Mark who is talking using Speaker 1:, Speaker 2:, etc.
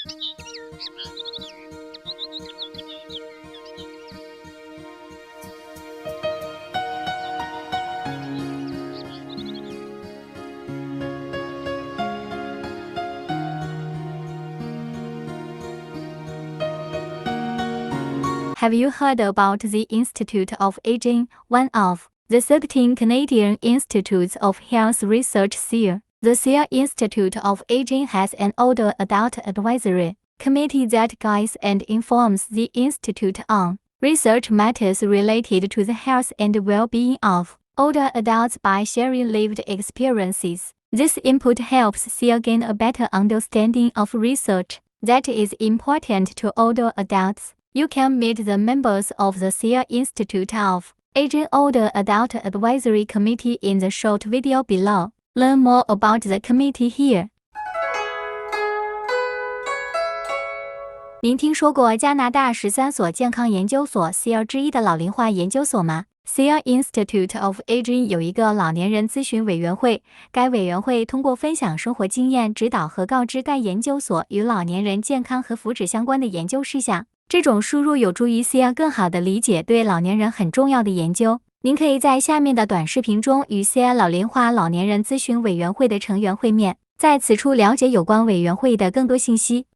Speaker 1: Have you heard about the Institute of Aging, one of the 13 Canadian Institutes of Health Research CIHR? The CIHR-Institute of Aging has an older adult advisory committee that guides and informs the institute on research matters related to the health and well-being of older adults by sharing lived experiences. This input helps CIHR gain a better understanding of research that is important to older adults. You can meet the members of the CIHR-Institute of Aging Older Adult Advisory Committee in the short video below. Learn more about the committee here. 您听说过加拿大13所健康研究所 CIHR 之一的老龄化研究所吗？ CIHR-Institute of Aging 有一个老年人咨询委员会，该委员会通过分享生活经验指导和告知该研究所与老年人健康和福祉相关的研究事项。这种输入有助于 CIHR 更好地理解对老年人很重要的研究。您可以在下面的短视频中与 CIHR 老龄化老年人咨询委员会的成员会面，在此处了解有关委员会的更多信息。